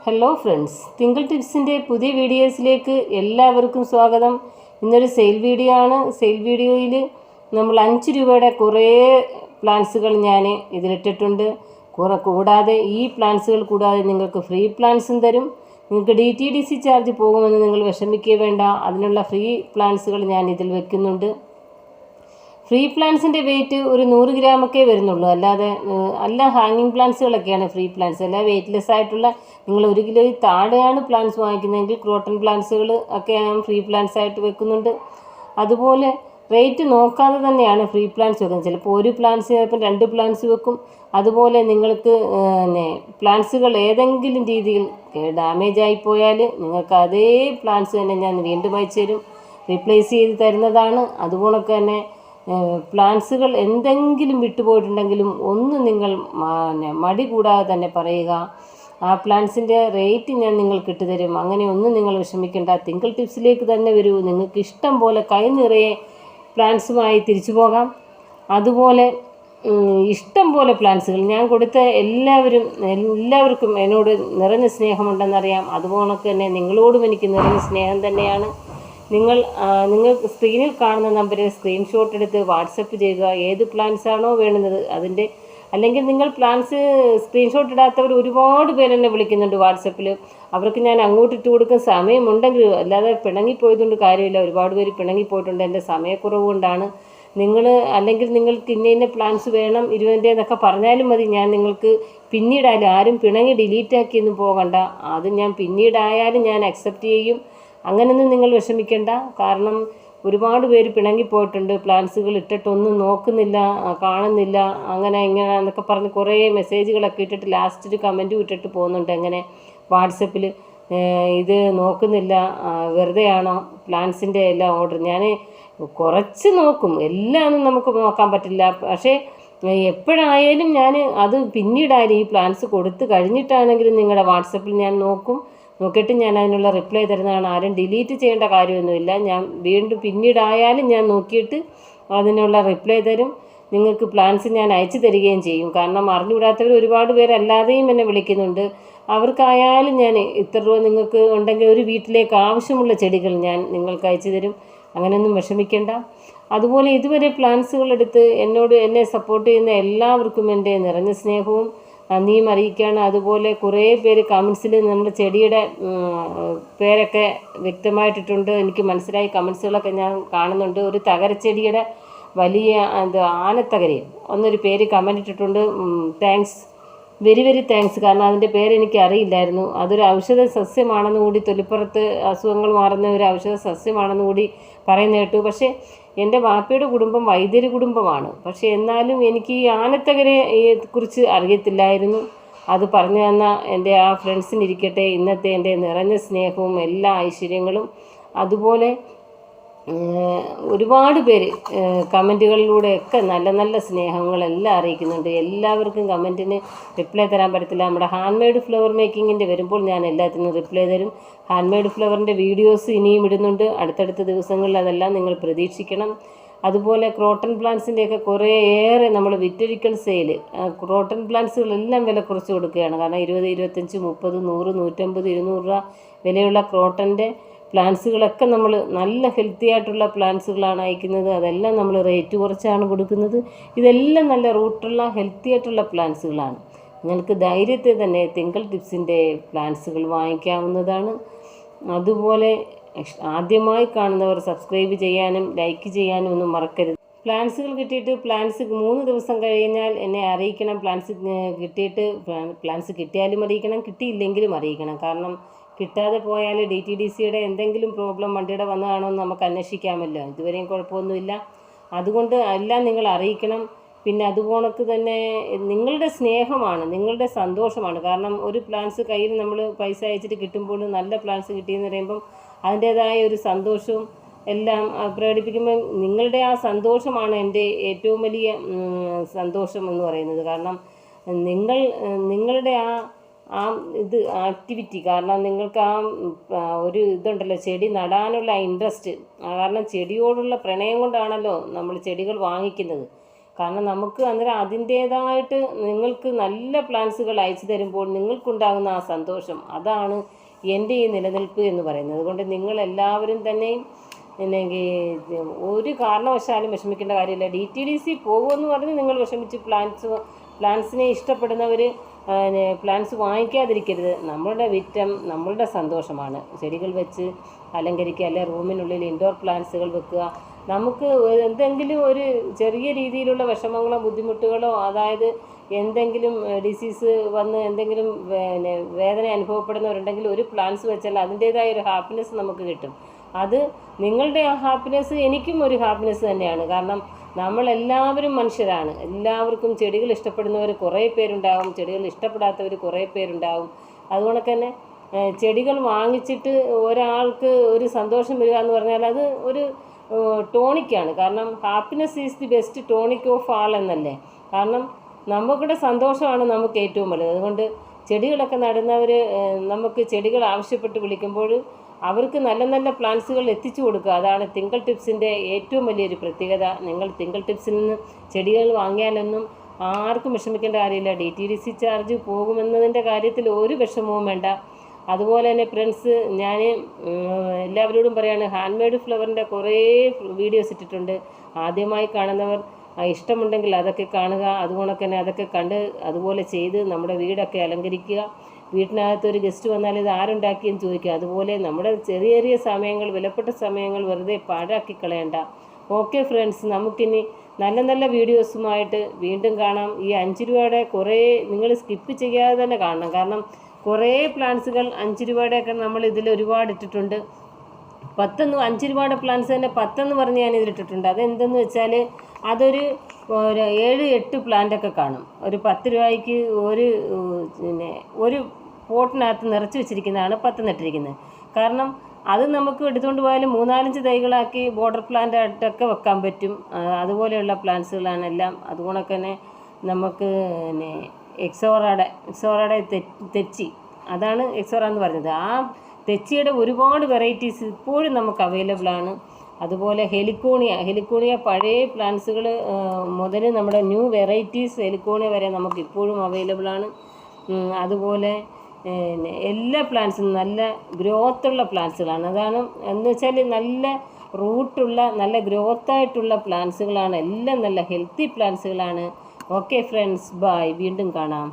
Hello friends, twinkle ടിപ്സിൻ്റെ പുതിയ വീഡിയോസിലേക്ക് എല്ലാവർക്കും സ്വാഗതം. ഇന്നൊരു സെയിൽ വീഡിയോ ആണ്. സെയിൽ വീഡിയോയിൽ നമ്മൾ 5 രൂപയുടെ കുറേ പ്ലാൻസുകൾ ഞാൻ ഇതിലിട്ടിട്ടുണ്ട്. കൂടാതെ ഈ പ്ലാൻസുകൾ കൂടാതെ നിങ്ങൾക്ക് ഫ്രീ പ്ലാൻസും തരും. നിങ്ങൾക്ക് DTDC ചാർജ് പോകുമെന്ന് നിങ്ങൾ വിഷമിക്കുക വേണ്ട. അതിനുള്ള ഫ്രീ പ്ലാൻസുകൾ ഞാൻ ഇതിൽ വെക്കുന്നുണ്ട്. ഫ്രീ പ്ലാന്റ്സിൻ്റെ വെയിറ്റ് ഒരു 100 ഗ്രാമൊക്കെ വരുന്നുള്ളൂ. അല്ല ഹാങ്ങിങ് പ്ലാന്റ്സുകളൊക്കെയാണ് ഫ്രീ പ്ലാന്റ്സ്. അല്ല വെയ്റ്റ്ലെസ് ആയിട്ടുള്ള നിങ്ങൾ 1 കിലോയിൽ താഴെയാണ് പ്ലാന്റ്സ് വാങ്ങിക്കുന്നതെങ്കിൽ ക്രോട്ടൺ പ്ലാന്റ്സുകൾ ഒക്കെ ഞാൻ ഫ്രീ പ്ലാന്റ്സ് ആയിട്ട് വെക്കുന്നുണ്ട്. അതുപോലെ റേറ്റ് നോക്കാതെ തന്നെയാണ് ഫ്രീ പ്ലാന്റ്സ് വെക്കുന്നത്. ചിലപ്പോൾ ഒരു പ്ലാന്റ്സ് ചിലപ്പോൾ 2 പ്ലാന്റ്സ് വെക്കും. അതുപോലെ നിങ്ങൾക്ക് പ്ലാന്റ്സുകൾ ഏതെങ്കിലും രീതിയിൽ ഡാമേജ് ആയിപ്പോയാൽ നിങ്ങൾക്ക് അതേ പ്ലാന്റ്സ് തന്നെ ഞാൻ വീണ്ടും അയച്ചു തരും, റീപ്ലേസ് ചെയ്ത് തരുന്നതാണ്. അതുപോലൊക്കെ തന്നെ പ്ലാന്റ്സുകൾ എന്തെങ്കിലും വിട്ടുപോയിട്ടുണ്ടെങ്കിലും ഒന്ന് നിങ്ങൾ മടി കൂടാതെ തന്നെ പറയുക. ആ പ്ലാന്റ്സിൻ്റെ റേറ്റ് ഞാൻ നിങ്ങൾക്ക് ഇട്ടുതരും. അങ്ങനെ ഒന്നും നിങ്ങൾ വിഷമിക്കേണ്ട. തിങ്കിൾ ടിപ്സിലേക്ക് തന്നെ വരൂ. നിങ്ങൾക്ക് ഇഷ്ടം പോലെ കൈ നിറയെ പ്ലാന്റ്സുമായി തിരിച്ചു പോകാം. അതുപോലെ ഇഷ്ടം പോലെ പ്ലാന്റ്സുകൾ ഞാൻ കൊടുത്ത എല്ലാവർക്കും എന്നോട് നിറഞ്ഞ സ്നേഹമുണ്ടെന്നറിയാം. അതുപോലൊക്കെ തന്നെ നിങ്ങളോടും എനിക്ക് നിറഞ്ഞ സ്നേഹം തന്നെയാണ്. നിങ്ങൾ സ്ക്രീനിൽ കാണുന്ന നമ്പറിൽ സ്ക്രീൻഷോട്ട് എടുത്ത് വാട്സപ്പ് ചെയ്യുക. ഏത് പ്ലാൻസ് ആണോ വേണ്ടുന്നത് അതിൻ്റെ. അല്ലെങ്കിൽ നിങ്ങൾ പ്ലാൻസ് സ്ക്രീൻഷോട്ട് ഇടാത്തവർ ഒരുപാട് പേര് എന്നെ വിളിക്കുന്നുണ്ട് വാട്സപ്പിൽ. അവർക്ക് ഞാൻ അങ്ങോട്ട് ഇട്ട് കൊടുക്കുന്ന സമയമുണ്ടെങ്കിൽ, അല്ലാതെ പിണങ്ങിപ്പോയതുകൊണ്ട് കാര്യമില്ല. ഒരുപാട് പേര് പിണങ്ങിപ്പോയിട്ടുണ്ട് എൻ്റെ സമയക്കുറവ് കൊണ്ടാണ്. അല്ലെങ്കിൽ നിങ്ങൾക്ക് ഇന്ന പ്ലാൻസ് വേണം 20 എന്നൊക്കെ പറഞ്ഞാലും മതി. ഞാൻ നിങ്ങൾക്ക് പിന്നീടായാലും ആരും പിണങ്ങി ഡിലീറ്റാക്കിയൊന്നും പോകണ്ട. അത് ഞാൻ പിന്നീടായാലും ഞാൻ അക്സെപ്റ്റ് ചെയ്യും. അങ്ങനെയൊന്നും നിങ്ങൾ വിഷമിക്കേണ്ട. കാരണം ഒരുപാട് പേര് പിണങ്ങിപ്പോയിട്ടുണ്ട്. പ്ലാൻസുകൾ ഇട്ടിട്ടൊന്നും നോക്കുന്നില്ല, കാണുന്നില്ല, അങ്ങനെ ഇങ്ങനെ എന്നൊക്കെ പറഞ്ഞ് കുറേ മെസ്സേജുകളൊക്കെ ഇട്ടിട്ട് ലാസ്റ്റ് ഒരു കമൻറ്റും ഇട്ടിട്ട് പോകുന്നുണ്ട്. എങ്ങനെ വാട്സപ്പിൽ ഇത് നോക്കുന്നില്ല, വെറുതെയാണോ പ്ലാൻസിൻ്റെ എല്ലാം ഓർഡർ. ഞാൻ കുറച്ച് നോക്കും, എല്ലാം നമുക്ക് നോക്കാൻ പറ്റില്ല. പക്ഷേ എപ്പോഴായാലും ഞാൻ അത് പിന്നീടായാലും ഈ പ്ലാൻസ് കൊടുത്ത് കഴിഞ്ഞിട്ടാണെങ്കിലും നിങ്ങളുടെ വാട്സപ്പിൽ ഞാൻ നോക്കിയിട്ട് ഞാൻ അതിനുള്ള റിപ്ലൈ തരുന്നതാണ്. ആരും ഡിലീറ്റ് ചെയ്യേണ്ട കാര്യമൊന്നുമില്ല. ഞാൻ വീണ്ടും പിന്നീടായാലും ഞാൻ നോക്കിയിട്ട് അതിനുള്ള റിപ്ലൈ തരും. നിങ്ങൾക്ക് പ്ലാൻസ് ഞാൻ അയച്ചു തരികയും ചെയ്യും. കാരണം അറിഞ്ഞുകൂടാത്തവർ ഒരുപാട് പേര് അല്ലാതെയും എന്നെ വിളിക്കുന്നുണ്ട്. അവർക്കായാലും ഞാൻ ഇത്ര രൂപ നിങ്ങൾക്ക് ഉണ്ടെങ്കിൽ ഒരു വീട്ടിലേക്ക് ആവശ്യമുള്ള ചെടികൾ ഞാൻ നിങ്ങൾക്ക് അയച്ചു തരും. അങ്ങനെയൊന്നും വിഷമിക്കേണ്ട. അതുപോലെ ഇതുവരെ പ്ലാൻസുകൾ എടുത്ത് എന്നെ സപ്പോർട്ട് ചെയ്യുന്ന എല്ലാവർക്കും എൻ്റെ നിറഞ്ഞ സ്നേഹവും നന്ദിയും അറിയിക്കുകയാണ്. അതുപോലെ കുറേ പേര് കമൻസിൽ നമ്മുടെ ചെടിയുടെ പേരൊക്കെ വ്യക്തമായിട്ടിട്ടുണ്ട്. എനിക്ക് മനസ്സിലായി. കമൻസുകളൊക്കെ ഞാൻ കാണുന്നുണ്ട്. ഒരു തകരച്ചെടിയുടെ വലിയ ആനത്തകരയും ഒന്നൊരു പേര് കമൻ്റ് ഇട്ടിട്ടുണ്ട്. Thanks, very very thanks. കാരണം അതിൻ്റെ പേരെനിക്ക് അറിയില്ലായിരുന്നു. അതൊരു ഔഷധ സസ്യമാണെന്ന് കൂടി, തൊലിപ്പുറത്ത് അസുഖങ്ങൾ മാറുന്ന ഒരു ഔഷധ സസ്യമാണെന്ന് കൂടി പറയുന്ന കേട്ടു. പക്ഷേ എൻ്റെ വാപ്പയുടെ കുടുംബം വൈദ്യര് കുടുംബമാണ്. പക്ഷേ എന്നാലും എനിക്ക് ഈ ആനത്തകരയെ കുറിച്ച് അറിയത്തില്ലായിരുന്നു. അത് പറഞ്ഞു തന്ന എൻ്റെ ആ ഫ്രണ്ട്സിനിരിക്കട്ടെ ഇന്നത്തെ എൻ്റെ നിറഞ്ഞ സ്നേഹവും എല്ലാ ഐശ്വര്യങ്ങളും. അതുപോലെ ഒരുപാട് പേര് കമൻറ്റുകളിലൂടെയൊക്കെ നല്ല നല്ല സ്നേഹങ്ങളെല്ലാം അറിയിക്കുന്നുണ്ട്. എല്ലാവർക്കും കമൻറ്റിന് റിപ്ലൈ തരാൻ പറ്റത്തില്ല. നമ്മുടെ ഹാൻഡ് മെയ്ഡ് ഫ്ലവർ മേക്കിങ്ങിൻ്റെ വരുമ്പോൾ ഞാൻ എല്ലാത്തിനും റിപ്ലൈ തരും. ഹാൻഡ് മെയ്ഡ് ഫ്ലവറിൻ്റെ വീഡിയോസ് ഇനിയും ഇടുന്നുണ്ട്. അടുത്തടുത്ത ദിവസങ്ങളിൽ അതെല്ലാം നിങ്ങൾ പ്രതീക്ഷിക്കണം. അതുപോലെ ക്രോട്ടൺ പ്ലാന്റ്സിൻ്റെയൊക്കെ കുറേയേറെ നമ്മൾ വിറ്റൊരിക്കൽ സെയിൽ ക്രോട്ടൺ പ്ലാന്റ്സുകളെല്ലാം വില കുറച്ച് കൊടുക്കുകയാണ്. കാരണം 20, 25, 30, 100, 150, 200 രൂപ വിലയുള്ള ക്രോട്ടൻ്റെ പ്ലാന്റ്സുകളൊക്കെ നമ്മൾ നല്ല ഹെൽത്തി ആയിട്ടുള്ള പ്ലാന്റ്സുകളാണ് അയക്കുന്നത്. അതെല്ലാം നമ്മൾ റേറ്റ് കുറച്ചാണ് കൊടുക്കുന്നത്. ഇതെല്ലാം നല്ല റൂട്ടുള്ള ഹെൽത്തി ആയിട്ടുള്ള പ്ലാന്റ്സുകളാണ്. നിങ്ങൾക്ക് ധൈര്യത്തെ തന്നെ തിങ്കിൾ ടിപ്സിൻ്റെ പ്ലാന്റ്സുകൾ വാങ്ങിക്കാവുന്നതാണ്. അതുപോലെ ആദ്യമായി കാണുന്നവർ സബ്സ്ക്രൈബ് ചെയ്യാനും ലൈക്ക് ചെയ്യാനും ഒന്നും മറക്കരുത്. പ്ലാന്റ്സുകൾ കിട്ടിയിട്ട് 3 ദിവസം കഴിഞ്ഞാൽ എന്നെ അറിയിക്കണം. പ്ലാന്റ്സ് കിട്ടിയാലും അറിയിക്കണം, കിട്ടിയില്ലെങ്കിലും അറിയിക്കണം. കാരണം കിട്ടാതെ പോയാൽ DTDCയുടെ എന്തെങ്കിലും പ്രോബ്ലം വണ്ടിയുടെ വന്നതാണോ എന്ന് നമുക്ക് അന്വേഷിക്കാമല്ലോ. ഇതുവരെയും കുഴപ്പമൊന്നുമില്ല. അതുകൊണ്ട് എല്ലാം നിങ്ങൾ അറിയിക്കണം. പിന്നെ അതുപോലൊക്കെ തന്നെ നിങ്ങളുടെ സ്നേഹമാണ്, നിങ്ങളുടെ സന്തോഷമാണ്. കാരണം ഒരു പ്ലാൻസ് കയ്യിൽ നമ്മൾ പൈസ അയച്ചിട്ട് കിട്ടുമ്പോൾ നല്ല പ്ലാൻസ് കിട്ടിയെന്ന് പറയുമ്പം അതിൻ്റേതായ ഒരു സന്തോഷവും എല്ലാം പ്രകടിപ്പിക്കുമ്പോൾ നിങ്ങളുടെ ആ സന്തോഷമാണ് എൻ്റെ ഏറ്റവും വലിയ സന്തോഷം എന്ന് പറയുന്നത്. കാരണം നിങ്ങളുടെ ആക്ടിവിറ്റി കാരണം നിങ്ങൾക്ക് ഒരു ഇതുണ്ടല്ലോ, ചെടി നടാനുള്ള ഇൻട്രസ്റ്റ്. കാരണം ചെടിയോടുള്ള പ്രണയം കൊണ്ടാണല്ലോ നമ്മൾ ചെടികൾ വാങ്ങിക്കുന്നത്. കാരണം നമുക്ക് അന്നേരം അതിൻ്റേതായിട്ട് നിങ്ങൾക്ക് നല്ല പ്ലാൻസുകൾ അയച്ചു തരുമ്പോൾ നിങ്ങൾക്കുണ്ടാകുന്ന ആ സന്തോഷം, അതാണ് എൻ്റെ ഈ നിലനിൽപ്പ് എന്ന് പറയുന്നത്. അതുകൊണ്ട് നിങ്ങളെല്ലാവരും തന്നെയും അല്ലെങ്കിൽ ഒരു കാരണവശാലും വിഷമിക്കേണ്ട കാര്യമില്ല. DTDC പോകുമെന്ന് പറഞ്ഞ് നിങ്ങൾ വിഷമിച്ച് പ്ലാൻസിനെ ഇഷ്ടപ്പെടുന്നവർ പ്ലാൻസ് വാങ്ങിക്കാതിരിക്കരുത്. നമ്മളുടെ വിറ്റം നമ്മളുടെ സന്തോഷമാണ്. ചെടികൾ വെച്ച് അലങ്കരിക്കുക, അല്ലെങ്കിൽ റൂമിനുള്ളിൽ ഇൻഡോർ പ്ലാന്റ്സുകൾ വെക്കുക. നമുക്ക് എന്തെങ്കിലും ഒരു ചെറിയ രീതിയിലുള്ള വിഷമങ്ങളോ ബുദ്ധിമുട്ടുകളോ, അതായത് എന്തെങ്കിലും ഡിസീസ് വന്ന് എന്തെങ്കിലും വേദന അനുഭവപ്പെടുന്നവരുണ്ടെങ്കിൽ ഒരു പ്ലാന്റ്സ് വെച്ചാൽ അതിൻ്റേതായ ഒരു ഹാപ്പിനെസ് നമുക്ക് കിട്ടും. അത് നിങ്ങളുടെ ആ ഹാപ്പിനെസ് എനിക്കും ഒരു ഹാപ്പിനെസ് തന്നെയാണ്. കാരണം നമ്മളെല്ലാവരും മനുഷ്യരാണ്. എല്ലാവർക്കും ചെടികൾ ഇഷ്ടപ്പെടുന്നവർ കുറേ പേരുണ്ടാകും, ചെടികൾ ഇഷ്ടപ്പെടാത്തവർ കുറേ പേരുണ്ടാകും. അതുകൊണ്ട് തന്നെ ചെടികൾ വാങ്ങിച്ചിട്ട് ഒരാൾക്ക് ഒരു സന്തോഷം വരിക എന്ന് പറഞ്ഞാൽ അത് ഒരു ടോണിക്കാണ്. കാരണം happiness is the best tonic of all എന്നല്ലേ. കാരണം നമുക്കിടെ സന്തോഷമാണ് നമുക്ക് ഏറ്റവും വലുത്. അതുകൊണ്ട് ചെടികളൊക്കെ നടുന്നവർ നമുക്ക് ചെടികൾ ആവശ്യപ്പെട്ട് വിളിക്കുമ്പോൾ അവർക്ക് നല്ല നല്ല പ്ലാന്റ്സുകൾ എത്തിച്ചു കൊടുക്കുക. അതാണ് തിങ്കൾ ടിപ്സിൻ്റെ ഏറ്റവും വലിയൊരു പ്രത്യേകത. നിങ്ങൾ തിങ്കൾ ടിപ്സിൽ നിന്ന് ചെടികൾ വാങ്ങിയാലൊന്നും ആർക്കും വിഷമിക്കേണ്ട കാര്യമില്ല. DTDC ചാർജ് പോകുമെന്നതിൻ്റെ കാര്യത്തിൽ ഒരു വിഷമവും വേണ്ട. അതുപോലെ തന്നെ ഫ്രണ്ട്സ്, ഞാൻ എല്ലാവരോടും പറയാണ്, ഹാൻഡ് മെയ്ഡ് ഫ്ലവറിൻ്റെ കുറേ വീഡിയോസ് ഇട്ടിട്ടുണ്ട്. ആദ്യമായി കാണുന്നവർ ഇഷ്ടമുണ്ടെങ്കിൽ അതൊക്കെ കാണുക. അതുകൊണ്ട് തന്നെ അതൊക്കെ കണ്ട് അതുപോലെ ചെയ്ത് നമ്മുടെ വീടൊക്കെ അലങ്കരിക്കുക. വീട്ടിനകത്തൊരു ഗസ്റ്റ് വന്നാൽ ഇത് ആരുണ്ടാക്കിയെന്ന് ചോദിക്കുക. അതുപോലെ നമ്മുടെ ചെറിയ ചെറിയ സമയങ്ങൾ, വിലപ്പെട്ട സമയങ്ങൾ വെറുതെ പാഴാക്കി കളയണ്ട. ഓക്കെ ഫ്രണ്ട്സ്, നമുക്കിനി നല്ല നല്ല വീഡിയോസുമായിട്ട് വീണ്ടും കാണാം. ഈ 5 രൂപയുടെ കുറേ നിങ്ങൾ സ്കിപ്പ് ചെയ്യാതെ തന്നെ കാണണം. കാരണം കുറേ പ്ലാന്റ്സുകൾ 5 രൂപയുടെയൊക്കെ നമ്മൾ ഇതിൽ ഒരുപാട് ഇട്ടിട്ടുണ്ട്. 5 രൂപയുടെ പ്ലാന്റ്സ് തന്നെ 10 പറഞ്ഞ് ഞാൻ ഇതിലിട്ടിട്ടുണ്ട്. അതെന്തെന്ന് വെച്ചാൽ അതൊരു 7-8 പ്ലാന്റൊക്കെ കാണും. ഒരു 10 രൂപയ്ക്ക് ഒരു പോട്ടിനകത്ത് നിറച്ച് വെച്ചിരിക്കുന്നതാണ് 10 നട്ടിരിക്കുന്നത്. കാരണം അത് നമുക്ക് എടുത്തുകൊണ്ട് പോയാലും 3-4 തൈകളാക്കി ബോർഡർ പ്ലാന്റ് ആയിട്ടൊക്കെ വെക്കാൻ പറ്റും. അതുപോലെയുള്ള പ്ലാന്റ്സുകളാണ് എല്ലാം. അതുകൊണ്ടൊക്കെ തന്നെ നമുക്ക് എക്സോറയുടെ തെച്ചി, അതാണ് എക്സോറ എന്ന് പറഞ്ഞത്. ആ തെച്ചിയുടെ ഒരുപാട് വെറൈറ്റീസ് ഇപ്പോഴും നമുക്ക് അവൈലബിൾ ആണ്. അതുപോലെ ഹെലിക്കോണിയ പഴയ പ്ലാന്റ്സുകൾ മുതൽ നമ്മുടെ ന്യൂ വെറൈറ്റീസ് ഹെലിക്കോണിയ വരെ നമുക്ക് ഇപ്പോഴും അവൈലബിൾ ആണ്. അതുപോലെ എല്ലാ പ്ലാന്റ്സും നല്ല ഗ്രോത്തുള്ള പ്ലാന്റ്സുകളാണ്. അതാണ് എന്ന് വെച്ചാൽ നല്ല റൂട്ടുള്ള നല്ല ഗ്രോത്തായിട്ടുള്ള പ്ലാന്റ്സുകളാണ്. എല്ലാം നല്ല ഹെൽത്തി പ്ലാന്റ്സുകളാണ്. Okay friends, bye. വീണ്ടും കാണാം.